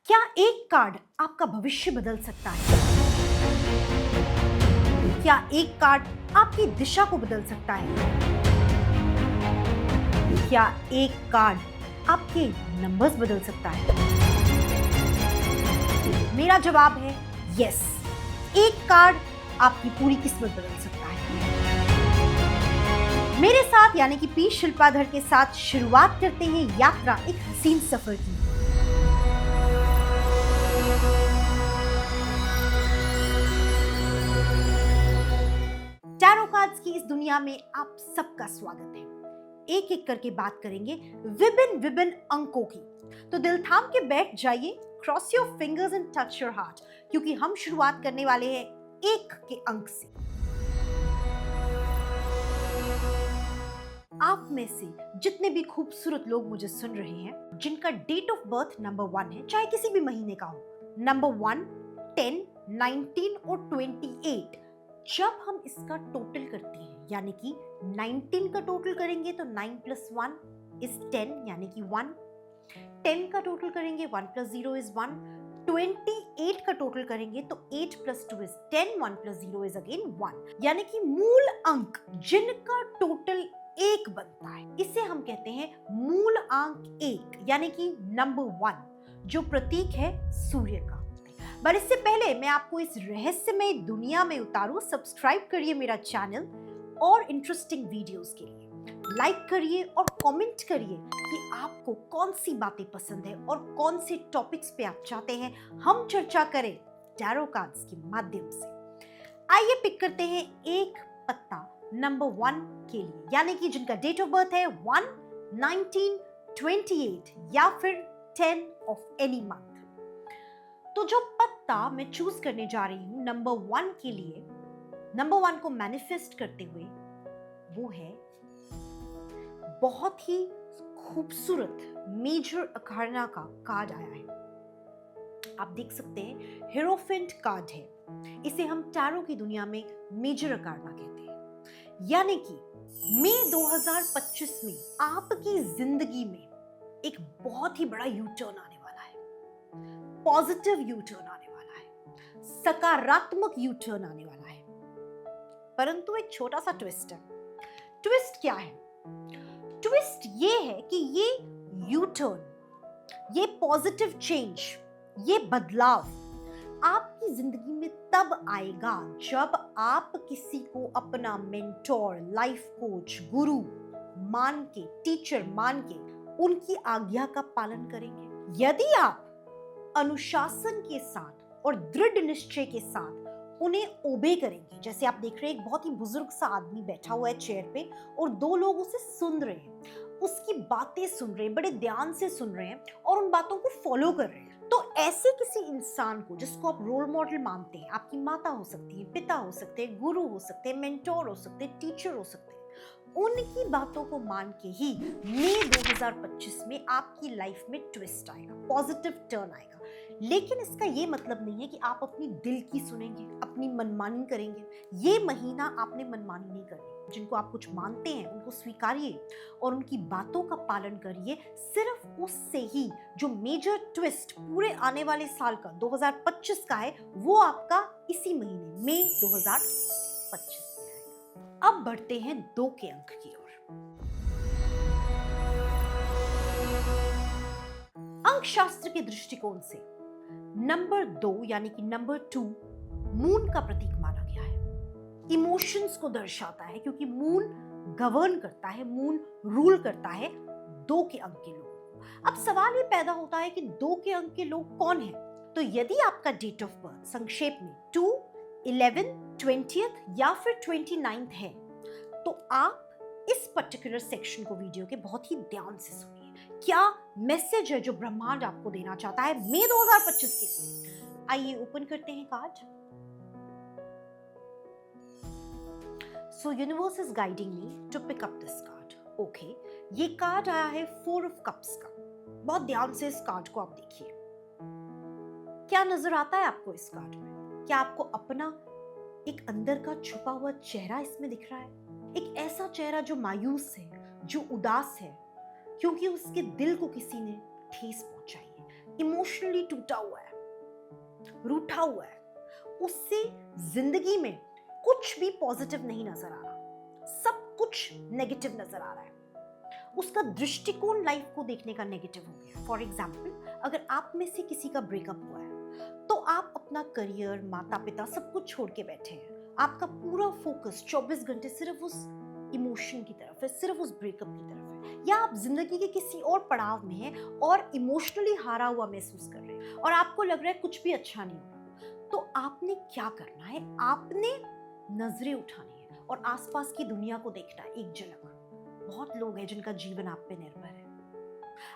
क्या एक कार्ड आपका भविष्य बदल सकता है? क्या एक कार्ड आपकी दिशा को बदल सकता है? क्या एक कार्ड आपके नंबर्स बदल सकता है? मेरा जवाब है यस। एक कार्ड आपकी पूरी किस्मत बदल सकता है। मेरे साथ यानी कि पी शिल्पाधर के साथ शुरुआत करते हैं यात्रा एक हसीन सफर की। टैरो कार्ड्स की इस दुनिया में आप सबका स्वागत है। एक एक करके बात करेंगे विभिन्न विभिन्न अंकों की। तो दिल थाम के बैठ जाइए, cross your fingers and touch your heart, क्योंकि हम शुरुआत करने वाले हैं एक के अंक से। आप में से जितने भी खूबसूरत लोग मुझे सुन रहे हैं, जिनका डेट ऑफ बर्थ नंबर 1 है, चाहे किसी भी महीने का हो, नंबर 1, 10, 19 और 28, जब हम इसका टोटल करते हैं यानी कि 19 का टोटल करेंगे तो 9 + 1 is 10 यानी कि 1, 10 का टोटल करेंगे 1 + 0 is 1, 28 का टोटल करेंगे तो 8 + 2 is 10, 1 + 0 is again 1, यानी कि मूल अंक जिनका टोटल एक बनता है, इसे हम कहते हैं मूल अंक एक यानी कि नंबर 1, जो प्रतीक है सूर्य का। पर इससे पहले मैं आपको इस रहस्यमय दुनिया में उतारूं, सब्सक्राइब करिए मेरा चैनल और इंटरेस्टिंग वीडियोस के लिए। लाइक करिए और कमेंट करिए कि आपको कौन सी बातें पसंद है और कौन से टॉपिक्स पे आप चाहते हैं हम चर्चा करें टैरो कार्ड्स के माध्यम से। आइए पिक करते हैं एक पत्ता नंबर 1 के लिए, यानी कि जिनका डेट ऑफ बर्थ है 1, 19, 28 या फिर 10 ऑफ एनी मंथ। तो जो पत्ता मैं चूज करने जा रही हूं नंबर 1 के लिए, नंबर 1 को मैनिफेस्ट करते हुए, वो है बहुत ही खूबसूरत मेजर अखाड़ा का कार्ड आया है। आप देख सकते हैं हीरोफेंट कार्ड है। इसे हम टैरो की दुनिया में मेजर अखाड़ा कहते हैं, यानी कि मई 2025 में आपकी जिंदगी में एक बहुत ही बड़ा यू टर्न आने वाला है, पॉजिटिव यू टर्न आने वाला है, सकारात्मक यू टर्न आने वाला है। परंतु एक छोटा सा ट्विस्ट है। ट्विस्ट क्या है? ट्विस्ट ये है कि ये यू टर्न, ये पॉजिटिव चेंज, ये बदलाव आपकी जिंदगी में तब आएगा जब आप किसी को अपना मेंटोर, लाइफ कोच, गुरु मान के, टीचर मान के उनकी आज्ञा का पालन करेंगे। यदि आप अनुशासन के साथ और दृढ़ निश्चय के साथ उन्हें ओबे करेंगे, जैसे आप देख रहे हैं एक बहुत ही बुजुर्ग सा आदमी बैठा हुआ है चेयर पे और 2 लोग उसे सुन रहे हैं, उसकी बातें सुन रहे हैं, बड़े ध्यान से सुन रहे हैं और उन बातों को फॉलो कर रहे हैं। तो ऐसे किसी इंसान को जिसको आप रोल मॉडल मानते हैं, आपकी माता हो सकती है, पिता हो सकते हैं, गुरु हो सकते हैं, मेंटोर हो सकते हैं, टीचर हो सकते हैं, उनकी बातों को मान के ही मई 2025 में आपकी लाइफ में ट्विस्ट आएगा, पॉजिटिव टर्न आएगा। लेकिन इसका ये मतलब नहीं है कि आप अपनी दिल की सुनेंगे, अपनी मनमानी करेंगे। ये महीना आपने मनमानी नहीं करनी। जिनको आप कुछ मानते हैं उनको स्वीकारिए और उनकी बातों का पालन करिए। सिर्फ उससे ही जो मेजर ट्विस्ट पूरे आने वाले साल का 2025 का है, वो आपका इसी महीने मई 2025 में आएगा। अब बढ़ते हैं 2 के अंक की ओर। अंक शास्त्र के दृष्टिकोण से नंबर 2 यानी कि नंबर 2 मून का प्रतीक माना गया है। इमोशंस को दर्शाता है, क्योंकि मून गवर्न करता है, मून रूल करता है 2 के अंक के लोगों को। अब सवाल ये पैदा होता है कि 2 के अंक के लोग कौन हैं? तो यदि आपका डेट ऑफ बर्थ संक्षेप में 2, 11, 20 या फिर 29 है, तो आप इस पर्टिकुलर सेक्शन को वीडियो के बहुत ही ध्यान से सुनिए। क्या मैसेज है जो ब्रह्मांड आपको देना चाहता है मई 2025 के लिए? आइए ओपन करते हैं card. So universe is guiding me to pick up this card. Okay, ये कार्ड आया है 4 of Cups का। बहुत ध्यान से इस कार्ड को आप देखिए। क्या नजर आता है आपको इस कार्ड में? क्या आपको अपना एक अंदर का छुपा हुआ चेहरा इसमें दिख रहा है? एक ऐसा चेहरा जो मायूस है, जो उदास है, क्योंकि उसके दिल को किसी ने ठेस पहुंचाई है। इमोशनली टूटा हुआ है, रूठा हुआ है, उससे जिंदगी में कुछ भी पॉजिटिव नहीं नजर आ रहा, सब कुछ नेगेटिव नजर आ रहा है, उसका दृष्टिकोण लाइफ को देखने का नेगेटिव हो गया। फॉर एग्जाम्पल, अगर आप में से किसी का ब्रेकअप हुआ है तो आप अपना करियर, माता पिता सब कुछ छोड़ के बैठे हैं, आपका पूरा फोकस 24 घंटे सिर्फ उस इमोशन की तरफ है, सिर्फ उस ब्रेकअप की तरफ है, या आप जिंदगी के किसी और पड़ाव में हैं और इमोशनली हारा हुआ महसूस कर रहे हैं और आपको लग रहा है कुछ भी अच्छा नहीं हो रहा, तो आपने क्या करना है? आपने नजरें उठानी है और आसपास की दुनिया को देखना है एक झलक। बहुत लोग हैं जिनका जीवन आप पे निर्भर है।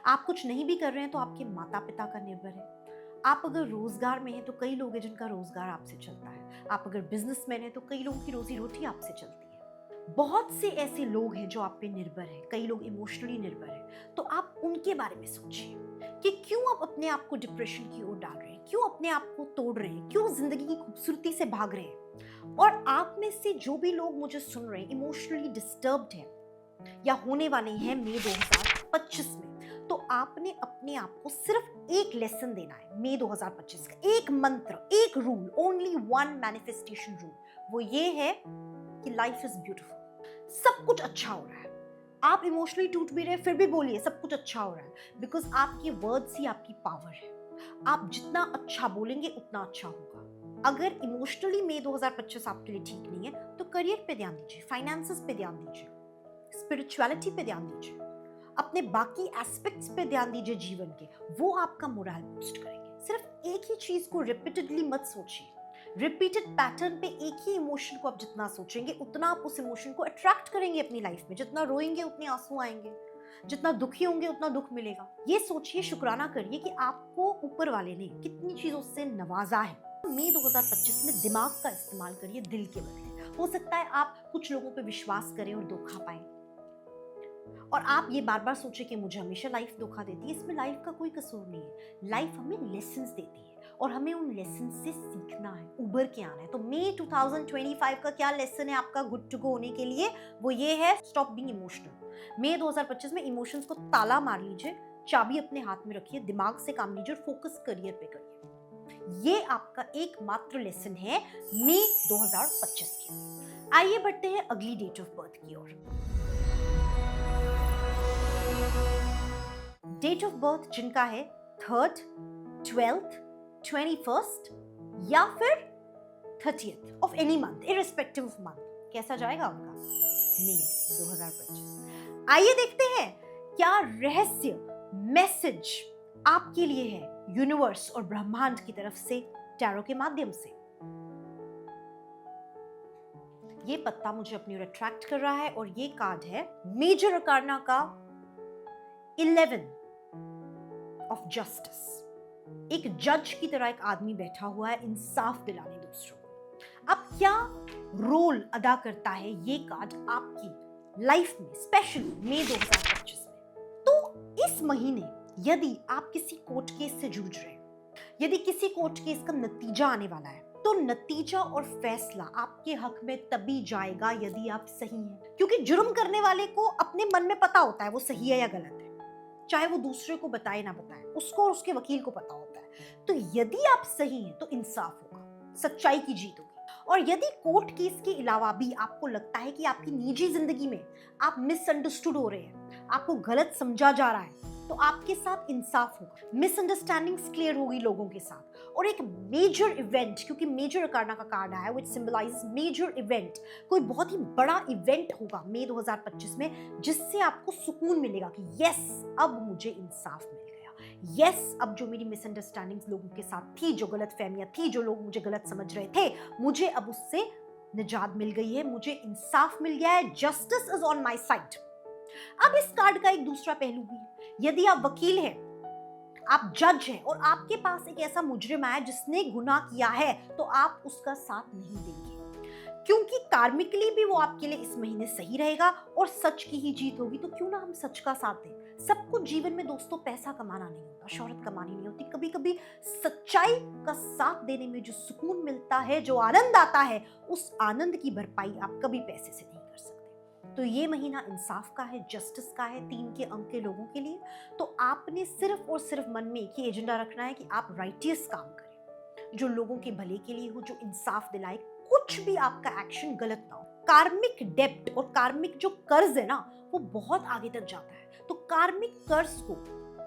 आप कुछ नहीं भी कर रहे हैं तो आपके माता पिता का निर्भर है। आप अगर रोजगार में हैं तो कई लोग हैं जिनका रोजगार आपसे चलता है। आप अगर बिजनेसमैन हैं तो कई लोगों की रोजी रोटी आपसे चलती है। बहुत से ऐसे लोग हैं जो आप पे निर्भर हैं, कई लोग इमोशनली निर्भर हैं। तो आप उनके बारे में सोचिए कि क्यों आप अपने आप को डिप्रेशन की ओर डाल रहे हैं, क्यों अपने आप को तोड़ रहे हैं, क्यों जिंदगी की खूबसूरती से भाग रहे हैं। और आप में से जो भी लोग मुझे सुन रहे हैं इमोशनली डिस्टर्ब्ड हैं या होने वाले हैं मई 2025 में, तो आपने अपने आप को सिर्फ एक लेसन देना है मई 2025 का, एक मंत्र, एक rule, only one manifestation rule. वो ये है कि लाइफ इज ब्यूटीफुल, सब कुछ अच्छा हो रहा है। आप इमोशनली टूट भी रहे फिर भी बोलिए सब कुछ अच्छा हो रहा है, बिकॉज आपके वर्ड्स ही आपकी पावर है। आप जितना अच्छा बोलेंगे उतना अच्छा होगा। अगर इमोशनली मई 2025 आपके लिए ठीक नहीं है तो करियर पे ध्यान दीजिए, फाइनेंसेस पे ध्यान दीजिए, स्पिरिचुअलिटी पे ध्यान दीजिए, अपने बाकी एस्पेक्ट्स पे ध्यान दीजिए जीवन के, वो आपका मोरल बूस्ट करेंगे। सिर्फ एक ही चीज को रिपीटेडली मत सोचिए। रिपीटेड पैटर्न पे एक ही इमोशन को आप जितना सोचेंगे उतना आप उस इमोशन को अट्रैक्ट करेंगे अपनी लाइफ में। जितना रोएंगे उतने आंसू आएंगे, जितना दुखी होंगे उतना दुख मिलेगा। ये सोचिए, शुक्राना करिए कि आपको ऊपर वाले ने कितनी चीजों से नवाजा है। मई 2025 में दिमाग का इस्तेमाल करिए दिल के बदले। हो सकता है आप कुछ लोगों पे विश्वास करें और धोखा पाएं, और आप ये बार बार सोचें कि मुझे हमेशा लाइफ धोखा देती है। इसमें लाइफ का कोई कसूर नहीं है। लाइफ हमें लेसन्स देती है और हमें उन लेसन से सीखना है, उभर के आना है। तो मई 2025 का क्या लेसन है आपका गुड टू गो होने के लिए? वो ये है, स्टॉप बीइंग इमोशनल। मई 2025 में इमोशंस को ताला मार लीजिए, चाबी अपने हाथ में रखिए, दिमाग से काम लीजिए और फोकस करियर पे करिए। ये आपका एकमात्र लेसन है मई 2025 की। आइए बढ़ते हैं अगली डेट ऑफ बर्थ की ओर। डेट ऑफ बर्थ जिनका है 3rd, 12th, 21st या फिर 30th of any month, irrespective of month, कैसा जाएगा उनका मई 2025। आइए देखते हैं क्या रहस्य, मैसेज आपके लिए है यूनिवर्स और ब्रह्मांड की तरफ से टैरो के माध्यम से। ये पत्ता मुझे अपनी ओर अट्रैक्ट कर रहा है और ये कार्ड है मेजर अकार्ना का 11 ऑफ जस्टिस। एक जज की तरह एक आदमी बैठा हुआ है इंसाफ दिलाने दूसरों को। अब क्या रोल अदा करता है ये कार्ड आपकी लाइफ में, स्पेशली मई 2025 में? तो इस महीने यदि आप किसी कोर्ट केस से जूझ रहे हैं, यदि किसी कोर्ट केस का नतीजा आने वाला है, तो नतीजा और फैसला आपके हक में तभी जाएगा यदि आप सही हैं। क्योंकि जुर्म करने वाले को अपने मन में पता होता है वो सही है या गलत है, चाहे वो दूसरे को बताए ना बताए, उसको और उसके वकील को पता होता है। तो यदि आप सही हैं तो इंसाफ होगा, सच्चाई की जीत होगी। और यदि कोर्ट केस के अलावा भी आपको लगता है कि आपकी निजी जिंदगी में आप मिसअंडरस्टूड हो रहे हैं, आपको गलत समझा जा रहा है, तो आपके साथ इंसाफ होगा, मिसअंडरस्टैंडिंग्स क्लियर होगी लोगों के साथ। और एक मेजर इवेंट, क्योंकि मेजर अकार्ना का कार्ड आया व्हिच सिंबलाइजेस मेजर इवेंट, कोई बहुत ही बड़ा इवेंट होगा मई 2025 में, जिससे आपको सुकून मिलेगा कि यस अब मुझे इंसाफ मिल गया। यस अब जो मेरी मिसअंडरस्टैंडिंग्स लोगों के साथ थी, जो गलत फहमियां थी, जो लोग मुझे गलत समझ रहे थे, मुझे अब उससे निजात मिल गई है, मुझे इंसाफ मिल गया है, justice is on my side. अब इस कार्ड का एक दूसरा पहलू भी है। यदि आप वकील हैं, आप जज हैं और आपके पास एक ऐसा मुजरिम आया जिसने गुनाह किया है, तो आप उसका साथ नहीं देंगे, क्योंकि कार्मिकली भी वो आपके लिए इस महीने सही रहेगा और सच की ही जीत होगी। तो क्यों ना हम सच का साथ दें। सब कुछ जीवन में दोस्तों पैसा कमाना नहीं होता, शोहरत कमानी नहीं होती। कभी कभी सच्चाई का साथ देने में जो सुकून मिलता है, जो आनंद आता है, उस आनंद की भरपाई आप कभी पैसे से नहीं कर सकते। तो ये महीना इंसाफ का है, जस्टिस का है 3 के अंक के लोगों के लिए। तो आपने सिर्फ और सिर्फ मन में एक ही एजेंडा रखना है कि आप राइटियस काम करें, जो लोगों के भले के लिए हो, जो इंसाफ दिलाए, कुछ भी आपका एक्शन गलत ना हो। कार्मिक डेब्ट और कार्मिक जो कर्ज है ना, वो बहुत आगे तक जाता है। तो कार्मिक कर्ज को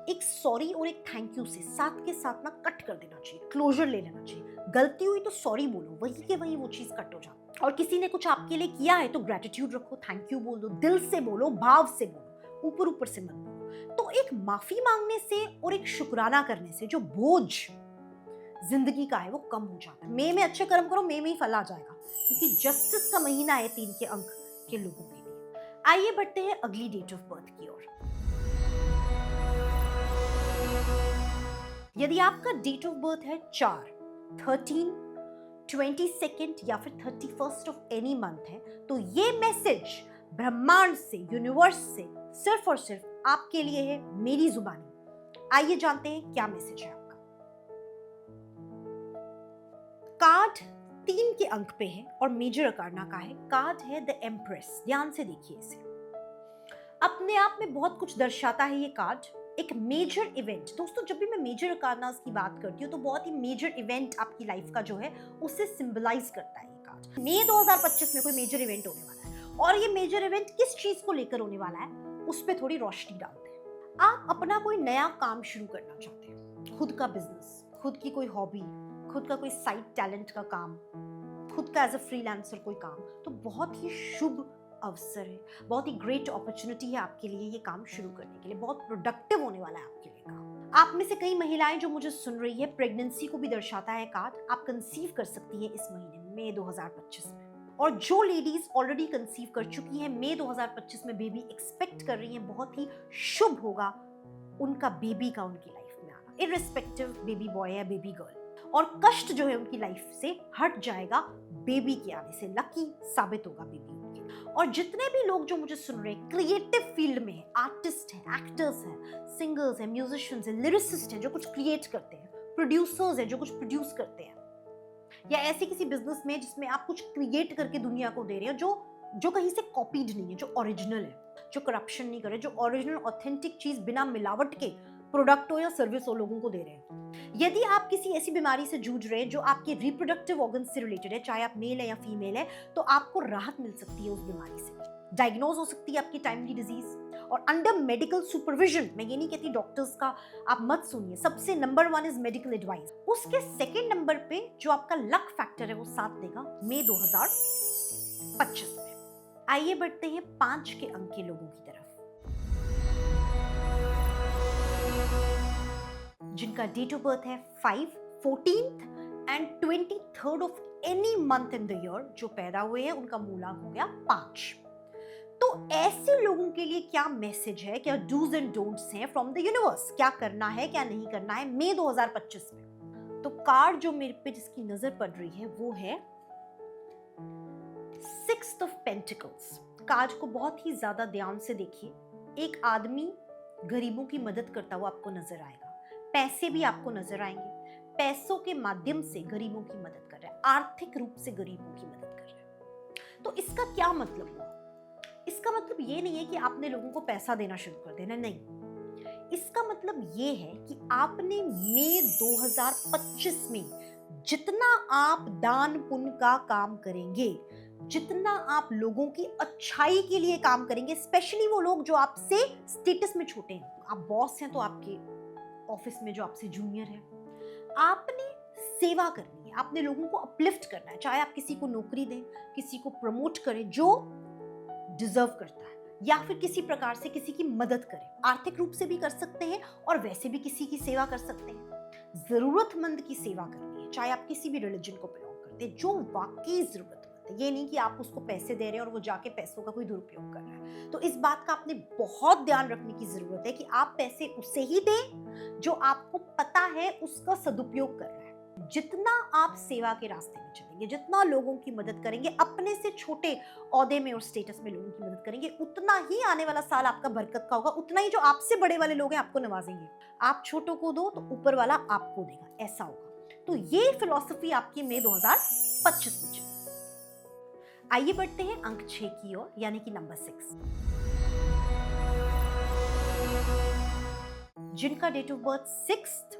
एक सॉरी और एक थैंक यू से साथ के साथ ना कट कर देना चाहिए, क्लोजर ले लेना चाहिए। गलती हुई तो सॉरी बोलो, वही के वही वो चीज कट हो जाती है। और किसी ने कुछ आपके लिए किया है तो ग्रेटिट्यूड रखो, थैंक यू बोल दो, दिल से बोलो, भाव से बोलो, ऊपर ऊपर से मत बोलो। तो एक माफी मांगने से और एक शुक्राना करने से जो बोझ जिंदगी का है वो कम हो जाता है। मई में अच्छे कर्म करो, मई में ही फल आ जाएगा, क्योंकि जस्टिस का महीना है 3 के अंक के लोगों के लिए। आइए बढ़ते हैं अगली डेट ऑफ बर्थ की ओर। यदि आपका डेट ऑफ बर्थ है 4, 13, 22 या फिर 31 ऑफ एनी मंथ है, तो ये मैसेज ब्रह्मांड से, यूनिवर्स से सिर्फ और सिर्फ आपके लिए है, मेरी जुबानी। आइए जानते हैं क्या मैसेज है आपका। कार्ड 3 के अंक पे है और मेजर अकार्ना का है। कार्ड है द एम्प्रेस। ध्यान से देखिए इसे, अपने आप में बहुत कुछ दर्शाता है ये कार्ड। एक मेजर इवेंट, दोस्तों जब भी मैं मेजर अकार्नास की बात करती हूँ तो बहुत ही मेजर इवेंट आपकी लाइफ का जो है उसे सिंबलाइज करता है ये कार्ड। मई 2025 में कोई मेजर इवेंट होने वाला है, और ये मेजर इवेंट किस चीज को लेकर होने वाला है उस पर थोड़ी रोशनी डालते हैं। आप अपना कोई नया काम शुरू करना चाहते हैं, खुद का बिजनेस, खुद की कोई हॉबी, खुद का कोई साइड टैलेंट का काम, खुद का एज अ फ्रीलांसर कोई काम, तो बहुत ही शुभ अवसर है, बहुत ही ग्रेट अपॉर्चुनिटी है आपके लिए ये काम शुरू करने के लिए। बहुत प्रोडक्टिव होने वाला है आपके लिए काम। आप में से कई महिलाएं जो मुझे सुन रही है, प्रेगनेंसी को भी दर्शाता है कार्ड। आप कंसीव कर सकती हैं इस महीने में, मई 2025 में। और जो लेडीज ऑलरेडी कंसीव कर चुकी हैं, मई 2025 में बेबी एक्सपेक्ट कर रही हैं, बहुत ही शुभ होगा उनका बेबी का उनकी लाइफ में आना, इररिस्पेक्टिव बेबी बॉय या बेबी गर्ल। और कष्ट जो है उनकी लाइफ से हट जाएगा बेबी के आने से, लकी साबित होगा बेबी उनके। और जितने भी लोग जो मुझे सुन रहे हैं, क्रिएटिव फील्ड में है, आर्टिस्ट हैं, एक्टर्स हैं, सिंगर्स हैं, म्यूजिशियंस हैं, लिरिसिस्ट हैं जो कुछ क्रिएट करते हैं, प्रोड्यूसर्स हैं जो कुछ प्रोड्यूस करते हैं, या ऐसे किसी बिजनेस में जिसमें आप कुछ क्रिएट करके दुनिया को दे रहे हो, जो कहीं से कॉपीड नहीं है, जो ओरिजिनल है, जो करप्शन नहीं करे, जो ओरिजिनल ऑथेंटिक चीज बिना मिलावट के प्रोडक्ट हो या सर्विस हो लोगों को दे रहे हैं। यदि आप किसी ऐसी बीमारी से जूझ रहे हैं जो आपके रिप्रोडक्टिव ऑर्गन से रिलेटेड है, चाहे आप मेल है या फीमेल है, तो आपको राहत मिल सकती है उस बीमारी से। डायग्नोज हो सकती है आपकी टाइमली डिजीज, और अंडर मेडिकल सुपरविजन। मैं ये नहीं कहती डॉक्टर्स का आप मत सुनिए, सबसे नंबर 1 इज मेडिकल एडवाइस। उसके सेकेंड नंबर पे जो आपका लक फैक्टर है वो साथ देगा मई 2025 में। आइए बढ़ते हैं 5 के अंक के लोगों की तरफ, जिनका डेट ऑफ बर्थ है 5, 14 and 23 of any month in the year. जो पैदा हुए हैं उनका मूलांक हो गया 5। तो ऐसे लोगों के लिए क्या मैसेज है, क्या डूज एंड डोंट्स हैं फ्रॉम द यूनिवर्स, क्या करना है क्या नहीं करना है मई 2025 में। तो कार्ड जो मेरे पे जिसकी नजर पड़ रही है वो है 6 ऑफ पेंटिकल्स। कार्ड को बहुत ही ज्यादा ध्यान से देखिए। एक आदमी गरीबों की मदद करता हुआ आपको नजर आएगा, पैसे भी आपको नजर आएंगे, पैसों के माध्यम से गरीबों की मदद कर रहा है, आर्थिक रूप से गरीबों की मदद कर रहा है। तो इसका क्या मतलब हुआ? इसका मतलब ये नहीं है कि आपने लोगों को पैसा देना शुरू कर देना, नहीं। इसका मतलब ये है कि आपने मई 2025 में जितना आप दान पुण्य का काम करेंगे, जितना आप लोगों की अच्छाई के लिए काम करेंगे, स्पेशली वो लोग जो आपसे स्टेटस में छोटे हैं, आप बॉस हैं तो आपके ऑफिस में जो आपसे जूनियर है, आपने सेवा करनी है, आपने लोगों को अपलिफ्ट करना है। चाहे आप किसी को नौकरी दें, किसी को प्रमोट करें जो डिजर्व करता है, या फिर किसी प्रकार से किसी की मदद करें। आर्थिक रूप से भी कर सकते हैं और वैसे भी किसी की सेवा कर सकते हैं। जरूरतमंद की सेवा करनी है, चाहे आप किसी भी रिलीजन को बिलोंग करते हैं, जो वाकई जरूरतमंद है। ये नहीं कि आप उसको पैसे दे रहे हैं और वो जाके पैसों का कोई दुरुपयोग कर रहा है। तो इस बात का आपने बहुत ध्यान रखने की जरूरत है कि आप पैसे उसे ही दें जो आपको पता है उसका सदुपयोग कर रहा है। जितना आप सेवा के रास्ते में चलेंगे, जितना लोगों की मदद करेंगे, अपने से छोटे ओहदे में और स्टेटस में लोगों की मदद करेंगे, उतना ही आने वाला साल आपका बरकत का होगा, उतना ही जो आपसे बड़े वाले लोग हैं आपको नवाजेंगे। आप छोटों को दो तो ऊपर वाला आपको देगा, ऐसा होगा। तो ये फिलॉसफी आपकी मई 2025 में चले। आइए बढ़ते हैं अंक 6 की ओर, यानी कि नंबर 6। जिनका date of birth 6th,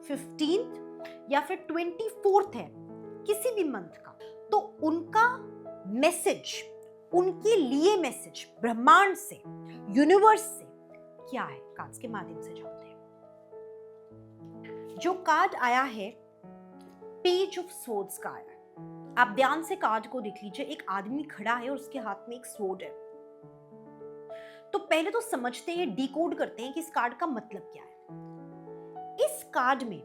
15th या फिर 24th है, किसी भी मंथ का, तो उनका मैसेज, उनके लिए मैसेज ब्रह्मांड से, यूनिवर्स से क्या है, कार्ड्स के माध्यम से जानते हैं। जो कार्ड आया है, पेज ऑफ स्वॉर्ड्स का आया है। आप ध्यान से कार्ड को देख लीजिए। एक आदमी खड़ा है और उसके हाथ में एक स्वॉर्ड है। तो पहले तो समझते हैं, डिकोड करते हैं कि इस कार्ड का मतलब क्या है। इस कार्ड में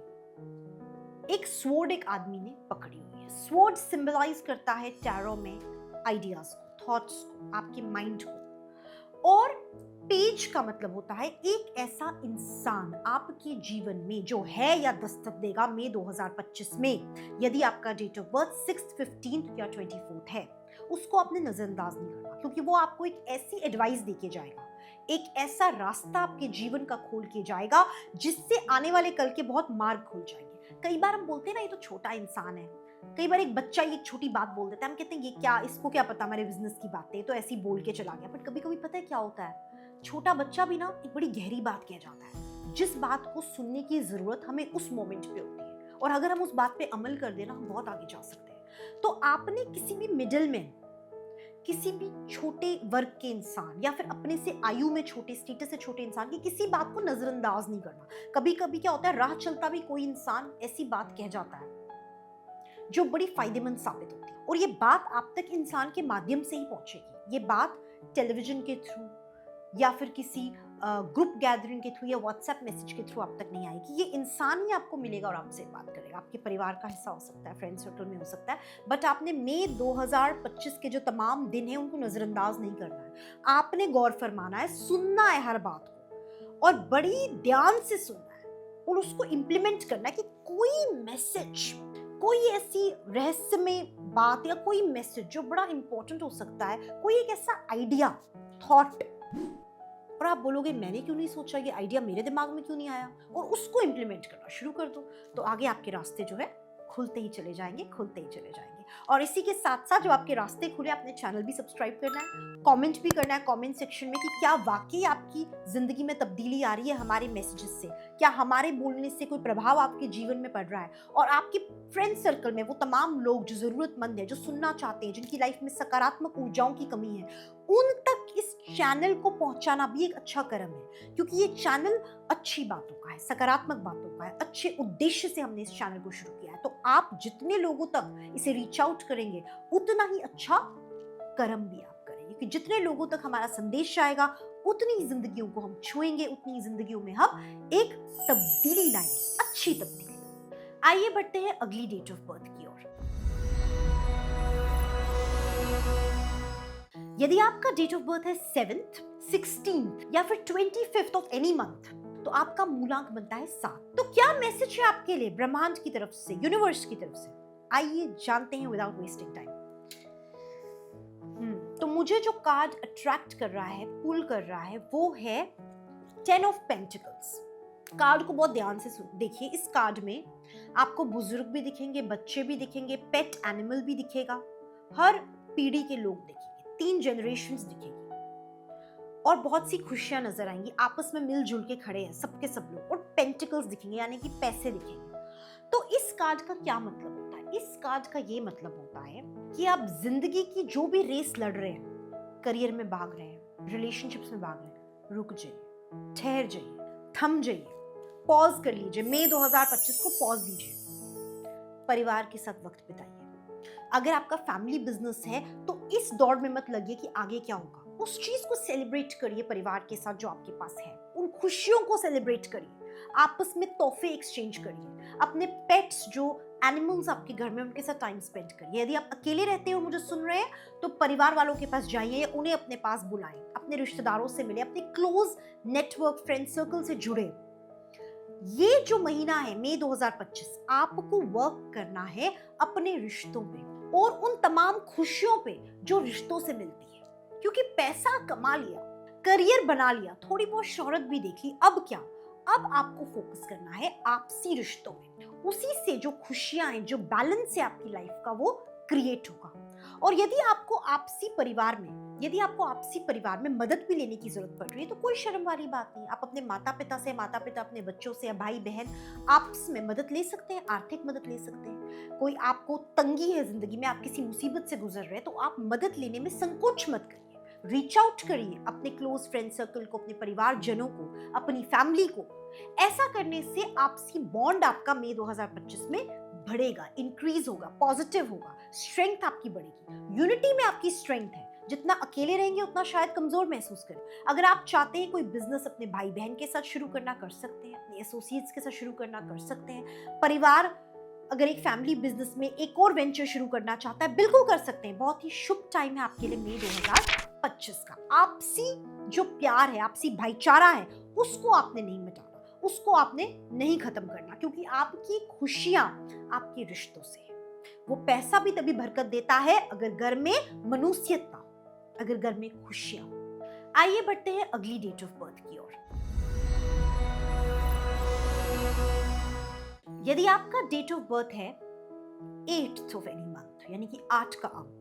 एक स्वॉर्ड एक आदमी ने पकड़ी हुई है। स्वॉर्ड सिंबलाइज करता है टैरो में आइडियाज को, थॉट्स को, आपके माइंड को। और पेज का मतलब होता है एक ऐसा इंसान आपके जीवन में जो है या दस्तक देगा मई 2025 में। यदि आपका date of birth 6th, 15th या 24th है, उसको आपने नजरअंदाज नहीं करना, क्योंकि वो आपको एक ऐसी एडवाइस देके जाएगा, एक ऐसा रास्ता आपके जीवन का खोल के जाएगा जिससे आने वाले कल के बहुत मार्ग खुल जाएंगे। कई बार हम बोलते हैं ना, ये तो छोटा इंसान है। कई बार एक बच्चा एक छोटी बात बोल देता है, हम कहते हैं ये क्या, इसको क्या पता हमारे बिजनेस की बातें, तो ऐसे ही बोल के चला गया। बट कभी कभी पता है क्या होता है, छोटा बच्चा भी ना एक बड़ी गहरी बात कह जाता है, जिस बात को सुनने की जरूरत हमें उस मोमेंट पे होती है, और अगर हम उस बात पे अमल कर देना, हम बहुत आगे जा सकते हैं। तो आपने किसी भी मिडिल मैन, किसी भी छोटे वर्ग के इंसान या फिर अपने से आयु में छोटे, स्टेटस से छोटे इंसान की किसी बात को नजरअंदाज नहीं करना। कभी कभी क्या होता है, राह चलता भी कोई इंसान ऐसी बात कह जाता है जो बड़ी फायदेमंद साबित होती है, और ये बात आप तक इंसान के माध्यम से ही पहुंचेगी। ये बात टेलीविजन के थ्रू या फिर किसी ग्रुप गैदरिंग के थ्रू या व्हाट्सएप मैसेज के थ्रू आप तक नहीं आएगी। ये इंसान ही आपको मिलेगा और आपसे बात करेगा। आपके परिवार का हिस्सा हो सकता है, फ्रेंड सर्कल में हो सकता है, बट आपने मई 2025 के जो तमाम दिन है उनको नजरअंदाज नहीं करना है। आपने गौर फरमाना है, सुनना है हर बात को, और बड़ी ध्यान से सुनना है और उसको इम्प्लीमेंट करना है कि कोई मैसेज, कोई ऐसी रहस्यमय बात या कोई मैसेज जो बड़ा इंपॉर्टेंट हो सकता है, कोई एक ऐसा आइडिया, थॉट, और आप बोलोगे मैंने क्यों नहीं सोचा, ये आइडिया मेरे दिमाग में क्यों नहीं आया, और उसको इम्प्लीमेंट करना शुरू कर दो, तो आगे आपके रास्ते जो है खुलते ही चले जाएंगे, खुलते ही चले जाएंगे। और इसी के साथ साथ जो आपके रास्ते खुले, अपने चैनल भी सब्सक्राइब करना है, कमेंट भी करना है कमेंट सेक्शन में कि क्या वाकई आपकी जिंदगी में तब्दीली आ रही है हमारे मैसेजेस से, क्या हमारे बोलने से कोई प्रभाव आपके जीवन में पड़ रहा है, और आपके फ्रेंड सर्कल में वो तमाम लोग जो जरूरतमंद है, जो सुनना चाहते हैं, जिनकी लाइफ में सकारात्मक ऊर्जाओं की कमी है, उन तक इस चैनल को पहुंचाना भी एक अच्छा कर्म है। क्योंकि ये चैनल अच्छी बातों का है, सकारात्मक बातों का है, अच्छे उद्देश्य से हमने इस चैनल को शुरू किया है। तो आप जितने लोगों तक इसे रीच आउट करेंगे, उतना ही अच्छा कर्म भी आप करेंगे, क्योंकि जितने लोगों तक हमारा संदेश जाएगा, उतनी ही जिंदगियों को हम छुएंगे, उतनी ही जिंदगियों में हम एक तब्दीली लाएंगे, अच्छी तब्दीली। आइए बढ़ते हैं अगली डेट ऑफ बर्थ की ओर। यदि आपका डेट ऑफ बर्थ है 7th, 16th या फिर 25th ऑफ एनी मंथ, तो आपका मूलांक बनता है 7। तो क्या मैसेज है आपके लिए ब्रह्मांड की तरफ से, यूनिवर्स की तरफ से? आइए जानते हैं विदाउट वेस्टिंग टाइम। तो मुझे जो कार्ड अट्रैक्ट कर रहा है, पुल कर रहा है, वो है 10 ऑफ पेंटिकल्स। कार्ड को बहुत ध्यान से देखिए। इस कार्ड में आपको बुजुर्ग भी दिखेंगे, बच्चे भी दिखेंगे, पेट एनिमल भी दिखेगा, हर पीढ़ी के लोग दिखेंगे, 3 जनरेशंस दिखेंगी, और बहुत सी खुशियां नजर आएंगी। आपस में मिलजुल के खड़े हैं सबके सब लोग, और पेंटिकल्स दिखेंगे, यानी कि पैसे दिखेंगे। तो इस कार्ड का क्या मतलब होता है? इस कार्ड का ये मतलब होता है कि आप जिंदगी की जो भी रेस लड़ रहे हैं, करियर में भाग रहे हैं, रिलेशनशिप्स में भाग रहे हैं, रुक जाइए, ठहर जाइए, थम जाइए, पॉज कर लीजिए। मई 2025 को पॉज दीजिए, परिवार के साथ वक्त बिताइए। अगर आपका फैमिली बिजनेस है तो इस दौड़ में मत लगिए कि आगे क्या होगा, उस चीज को सेलिब्रेट करिए परिवार के साथ जो आपके पास है, उन खुशियों को सेलिब्रेट करिए, आपस में तोहफे एक्सचेंज करिए, अपने पेट्स जो एनिमल्स आपके घर में, उनके साथ टाइम स्पेंड करिए। यदि आप अकेले रहते हो, मुझे सुन रहे हैं, तो परिवार वालों के पास जाइए या उन्हें अपने पास बुलाएं, अपने रिश्तेदारों से मिले, अपने क्लोज नेटवर्क, फ्रेंड सर्कल से जुड़े। ये जो महीना है मई 2025, आपको वर्क करना है अपने रिश्तों पे और उन तमाम खुशियों पे जो रिश्तों से मिलती है। क्योंकि पैसा कमा लिया, करियर बना लिया, थोड़ी बहुत शोहरत भी देख ली, अब क्या? अब आपको फोकस करना है आपसी रिश्तों में। उसी से जो खुशियां हैं, जो बैलेंस है आपकी लाइफ का, वो क्रिएट होगा। और यदि आपको आपसी परिवार में मदद भी लेने की जरूरत पड़ रही है तो कोई शर्म वाली बात नहीं। आप अपने माता पिता अपने बच्चों से या भाई बहन आपस में मदद ले सकते हैं, आर्थिक मदद ले सकते हैं। कोई आपको तंगी है जिंदगी में, आप किसी मुसीबत से गुजर रहे हैं, तो आप मदद लेने में संकोच मत करिए। रीच आउट करिए अपने क्लोज फ्रेंड सर्कल को, अपने परिवारजनों को, अपनी फैमिली को। ऐसा करने से आपसी बॉन्ड आपका मई 2025 में बढ़ेगा, इंक्रीज होगा, पॉजिटिव होगा, स्ट्रेंथ आपकी बढ़ेगी। यूनिटी में आपकी स्ट्रेंथ है। जितना अकेले रहेंगे उतना शायद कमजोर महसूस करें। अगर आप चाहते हैं कोई बिजनेस अपने भाई बहन के साथ शुरू करना, कर सकते हैं। अपने एसोसिएट्स के साथ शुरू करना, कर सकते हैं। परिवार अगर एक फैमिली बिजनेस में एक और वेंचर शुरू करना चाहता है, बिल्कुल कर सकते हैं। बहुत ही शुभ टाइम है आपके लिए मई 2025 का। आपसी जो प्यार है, आपसी भाईचारा है, उसको आपने नहीं मिटाना, उसको आपने नहीं खत्म करना, क्योंकि आपकी खुशियां आपके रिश्तों से है। वो पैसा भी तभी बरकत देता है अगर घर में मनुष्यता, अगर घर में खुशियां। आइए बढ़ते हैं अगली डेट ऑफ बर्थ की ओर। यदि आपका डेट ऑफ बर्थ है 8th ऑफ एनी मंथ यानी कि 8 का अंक,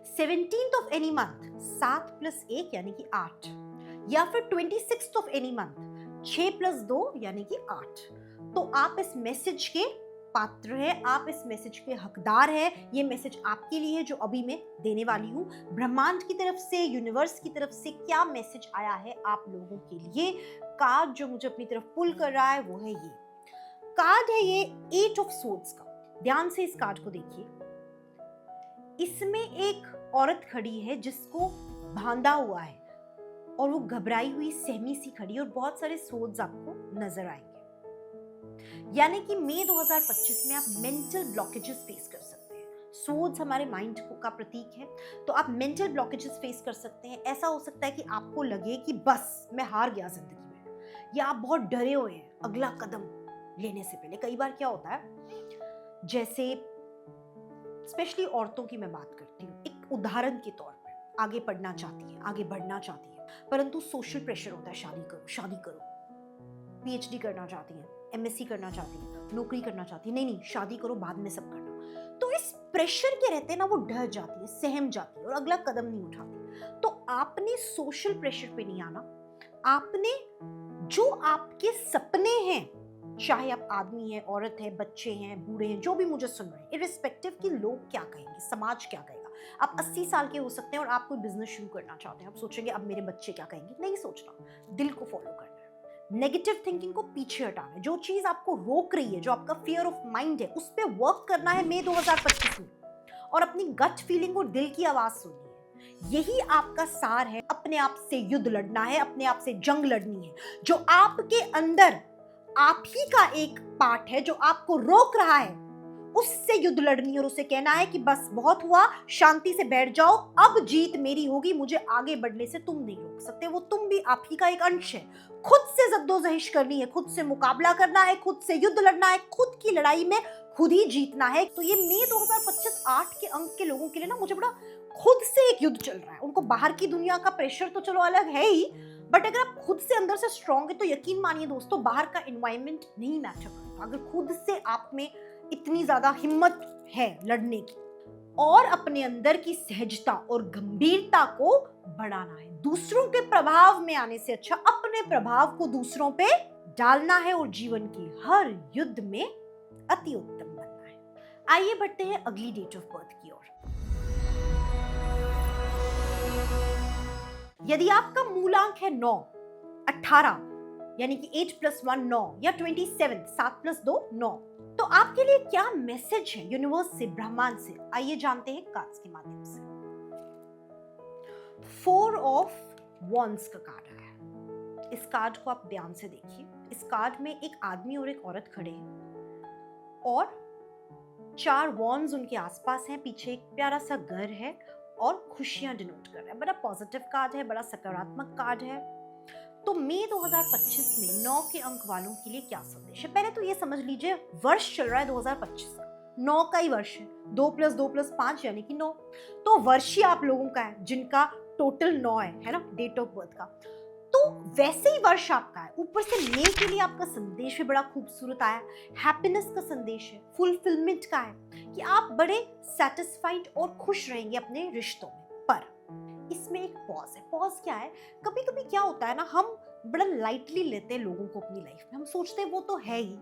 17th ऑफ एनी मंथ 7 + 1 यानी कि 8, या फिर 26th ऑफ एनी मंथ 6 + 2 यानी कि 8, तो आप इस मैसेज के पात्र हैं, आप इस मैसेज के हकदार हैं। ये मैसेज आपके लिए है जो अभी मैं देने वाली हूँ। ब्रह्मांड की तरफ से, यूनिवर्स की तरफ से क्या मैसेज आया है आप लोगों के लिए। कार्ड जो मुझे अपनी तरफ पुल कर रहा है वो है ये कार्ड है, ये 8 ऑफ सोर्ड्स का। ध्यान से इस कार्ड को देखिए। इसमें एक औरत खड़ी है जिसको बांधा हुआ है और वो घबराई हुई, सहमी सी खड़ी, और बहुत सारे सोर्ड्स आपको नजर आएंगे। यानी कि मई 2025 में आप मेंटल ब्लॉकेजेस फेस कर सकते हैं। सोर्ड्स हमारे माइंड का प्रतीक है, तो आप मेंटल ब्लॉकेजेस फेस कर सकते हैं। ऐसा हो सकता है कि आपको लगे कि बस मैं हार गया जिंदगी में, या आप बहुत डरे हुए हैं अगला कदम लेने से पहले। कई बार क्या होता है, जैसे स्पेशली औरतों की मैं बात करती हूँ, एक उदाहरण के तौर पर आगे पढ़ना चाहती है, आगे बढ़ना चाहती है, परंतु सोशल प्रेशर होता है, शादी करो, पीएचडी करना चाहती है, एमएससी करना चाहती है, नौकरी करना चाहती है, नहीं शादी करो, बाद में सब करना। तो इस प्रेशर के रहते ना वो डर जाती है, सहम जाती है और अगला कदम नहीं उठाती। तो आपने सोशल प्रेशर पे नहीं आना, आपने जो आपके सपने हैं, चाहे आप आदमी हैं, औरत है, बच्चे हैं, बूढ़े हैं, जो भी मुझे सुन रहे हैं, इर्रिस्पेक्टिव कि लोग क्या कहेंगे, समाज क्या कहेगा। आप 80 साल के हो सकते हैं और आप कोई बिजनेस शुरू करना चाहते हैं, आप सोचेंगे अब मेरे बच्चे क्या कहेंगे। नहीं सोचना, दिल को फॉलो करना है, नेगेटिव थिंकिंग को पीछे हटाना है। जो चीज आपको रोक रही है, जो आपका फियर ऑफ माइंड है, उस पर वर्क करना है मई 2025 में, और अपनी गट फीलिंग और दिल की आवाज सुननी है। यही आपका सार है। अपने आप से युद्ध लड़ना है, अपने आप से जंग लड़नी है। जो आपके अंदर आप ही का एक पार्ट है जो आपको रोक रहा है, उससे युद्ध लड़नी है और उसे कहना है कि बस बहुत हुआ, शांति से बैठ जाओ, अब जीत मेरी होगी, मुझे आगे बढ़ने से तुम नहीं रोक सकते। वो तुम भी आप ही का एक अंश है। खुद से जद्दोजहद करनी है, खुद से मुकाबला करना है, खुद से युद्ध लड़ना है, खुद की लड़ाई में खुद ही जीतना है। तो ये मई 2025 8 के अंक के लोगों के लिए ना मुझे बड़ा खुद से एक युद्ध चल रहा है। उनको बाहर की दुनिया का प्रेशर तो चलो अलग है ही, बट अगर आप खुद से अंदर से स्ट्रांग है तो यकीन मानिए दोस्तों, बाहर का एनवायरनमेंट नहीं मैटर करता। अगर खुद से आप में इतनी ज्यादा हिम्मत है लड़ने की, और अपने अंदर की सहजता और गंभीरता को बढ़ाना है। दूसरों के प्रभाव में आने से अच्छा अपने प्रभाव को दूसरों पे डालना है और जीवन की हर युद्ध में अति उत्तम बनना है। आइए बढ़ते हैं अगली डेट ऑफ बर्थ की ओर। यदि आपका मूलांक है 9, 18 यानी कि 8 + 1 9, या 27 7 + 2 9, तो आपके लिए क्या मैसेज है यूनिवर्स से, ब्रह्मांड से? आइए जानते हैं कार्ड्स के माध्यम से। 4 ऑफ वॉन्ड्स का कार्ड आया है। इस कार्ड को आप ध्यान से देखिए। इस कार्ड में एक आदमी और एक औरत खड़े हैं और 4 वॉन्ड्स उनके आसपास हैं। पीछे एक प्यारा सा घर है और खुशियां डिनोट कर रहा है। बड़ा पॉजिटिव कार्ड है, बड़ा सकारात्मक कार्ड है। तो मई 2025 में 9 के अंक वालों के लिए क्या संदेश है? पहले तो ये समझ लीजिए, वर्ष चल रहा है 2025 का, 9 का ही वर्ष है। 2 + 2 + 5 यानी कि 9। तो वर्ष ही आप लोगों का है जिनका टोटल 9 है ना, डेट ऑफ बर्थ का। तो वैसे ही वर्ष आपका है, ऊपर से मई के लिए आपका संदेश भी बड़ा खूबसूरत आया, हैप्पीनेस का संदेश है, फुलफिलमेंट का है कि आप बड़े सेटिस्फाइड और खुश रहेंगे अपने रिश्तों में। पर इसमें एक पॉज है। पॉज क्या है, कभी कभी क्या होता है ना, हम बड़ा लाइटली लेते हैं लोगों को अपनी लाइफ में। हम सोचते हैं वो तो है ही,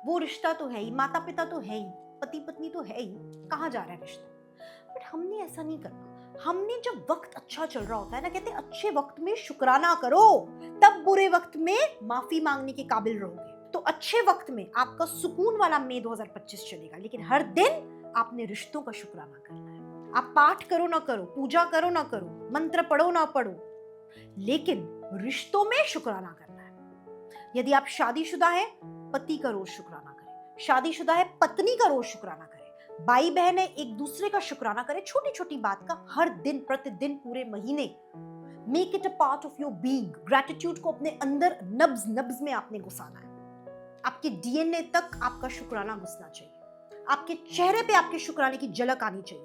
वो रिश्ता तो है ही, माता पिता तो है ही, पति पत्नी तो है ही, कहाँ जा रहा है रिश्ता। बट हमने ऐसा नहीं करना। हमने जब वक्त अच्छा चल रहा होता है ना, कहते हैं अच्छे वक्त में शुक्राना करो, तब बुरे वक्त में माफी मांगने के काबिल रहोगे। तो अच्छे वक्त में आपका सुकून वाला मई 2025 चलेगा, लेकिन हर दिन आपने रिश्तों का शुक्राना करना है। आप पाठ करो ना करो, पूजा करो ना करो, मंत्र पढ़ो ना पढ़ो, लेकिन रिश्तों में शुक्राना करना है। यदि आप शादीशुदा है, पति का रोज शुक्राना करें। शादीशुदा है, पत्नी का रोज शुक्राना करें। भाई बहन है, एक दूसरे का शुक्राना करें, छोटी छोटी बात का, हर दिन, प्रतिदिन, पूरे महीने। Make it a part of your being. Gratitude को अपने अंदर नब्ज नब्ज में आपने घुसाना है। आपके डीएनए तक आपका शुक्राना घुसना चाहिए। आपके चेहरे पे आपके शुक्राने की झलक आनी चाहिए।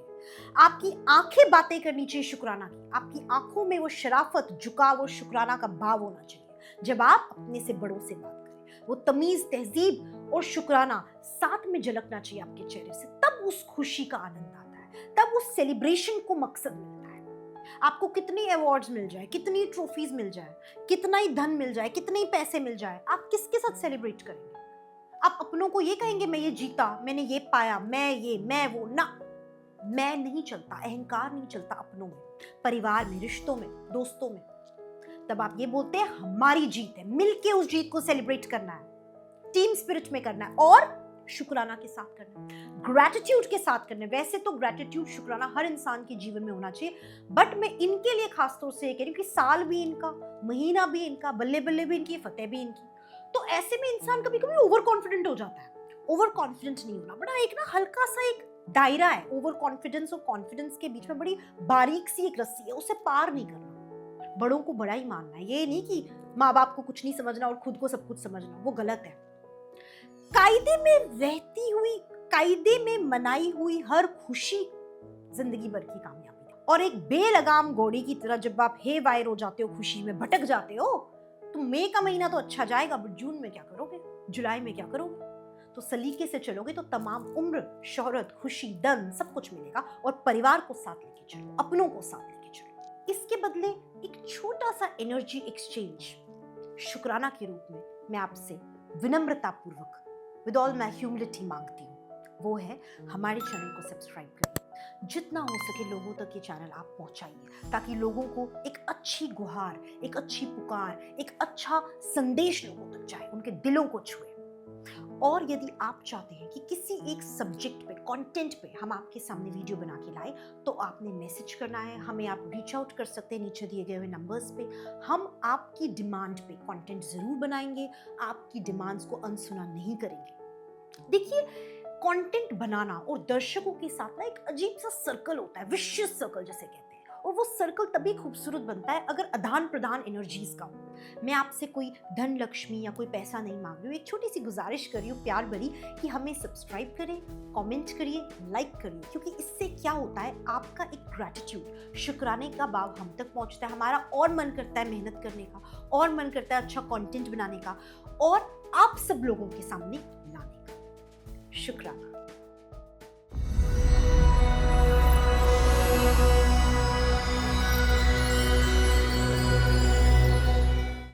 आपकी आंखें बातें करनी चाहिए शुक्राना की। आपकी आंखों में वो शराफत, झुकाव और शुक्राना का भाव होना चाहिए जब आप अपने से बड़ों से बात करें। वो तमीज, तहजीब और शुक्राना साथ में झलकना चाहिए आपके चेहरे से। तब उस खुशी का आनंद आता है, तब उस सेलिब्रेशन को मकसद मिलता है। आपको कितनी अवार्ड्स मिल जाए, कितनी ट्रॉफीज मिल जाए, कितना ही धन मिल जाए, कितने ही पैसे मिल जाए, आप किसके साथ सेलिब्रेट करेंगे? आप अपनों को ये कहेंगे मैं ये जीता, मैंने ये पाया, मैं वो ना। मैं नहीं चलता, अहंकार नहीं चलता अपनों में, परिवार में, रिश्तों में, दोस्तों में। तब आप ये बोलते हैं हमारी जीत है, मिलके उस जीत को सेलिब्रेट करना है, टीम स्पिरिट में करना है और शुक्राना के साथ करना है, ग्रैटिट्यूड के साथ करना है। वैसे तो ग्रैटिट्यूड, शुक्राना हर इंसान के जीवन में होना चाहिए, बट मैं इनके लिए खासतौर से ये कह रही हूँ कि साल भी इनका, महीना भी इनका, बल्ले बल्ले भी इनकी, फतेह भी इनकी। तो ऐसे में इंसान कभी कभी ओवर कॉन्फिडेंट हो जाता है। ओवर कॉन्फिडेंट नहीं होना, बड़ा एक ना हल्का सा एक दायरा है। ओवर कॉन्फिडेंस और कॉन्फिडेंस के बीच में बड़ी बारीक सी एक रस्सी है, उसे पार नहीं करना। बड़ों को बड़ा ही मानना है, ये नहीं कि माँ बाप को कुछ नहीं समझना और खुद को सब कुछ समझना, वो गलत है। कायदे में रहती हुई, कायदे में मनाई हुई हर खुशी जिंदगी भर की कामयाबी है। और एक बेलगाम घोड़ी की तरह जब आप हे वायर हो जाते हो, खुशी में भटक जाते हो, तो मई का महीना तो अच्छा जाएगा, बट जून में क्या करोगे, जुलाई में क्या करोगे? तो सलीके से चलोगे तो तमाम उम्र, शोहरत, खुशी, धन सब कुछ मिलेगा। और परिवार को साथ लेके चलो, अपनों को साथ लेके चलो। इसके बदले एक छोटा सा एनर्जी एक्सचेंज शुक्राना के रूप में मैं आपसे विनम्रता पूर्वक, विद ऑल माय ह्यूमिलिटी मांगती हूँ। वो है हमारे चैनल को सब्सक्राइब करिए, जितना हो सके लोगों तक ये चैनल आप पहुंचाइए, ताकि लोगों को एक अच्छी गुहार, एक अच्छी पुकार, एक अच्छा संदेश लोगों तक जाए, उनके दिलों को छुए। और यदि आप चाहते हैं कि किसी एक सब्जेक्ट पे, कंटेंट पे हम आपके सामने वीडियो बना के लाए, तो आपने मैसेज करना है हमें। आप रीच आउट कर सकते हैं नीचे दिए गए हुए नंबर्स पे। हम आपकी डिमांड पे कंटेंट जरूर बनाएंगे, आपकी डिमांड्स को अनसुना नहीं करेंगे। देखिए, कंटेंट बनाना और दर्शकों के साथ ना एक अजीब सा सर्कल होता है, विशियस सर्कल जिसे कहते हैं। और वो सर्कल तभी खूबसूरत बनता है अगर आदान प्रदान एनर्जीज का हो। मैं आपसे कोई धन लक्ष्मी या कोई पैसा नहीं मांग रही हूँ, एक छोटी सी गुजारिश कर रही हूँ प्यार भरी कि हमें सब्सक्राइब करें, कमेंट करिए, लाइक करिए, क्योंकि इससे क्या होता है, आपका एक ग्रैटिट्यूड, शुक्राने का भाव हम तक पहुँचता है। हमारा और मन करता है मेहनत करने का, और मन करता है अच्छा कंटेंट बनाने का, और आप सब लोगों के सामने लाने का। शुक्राना।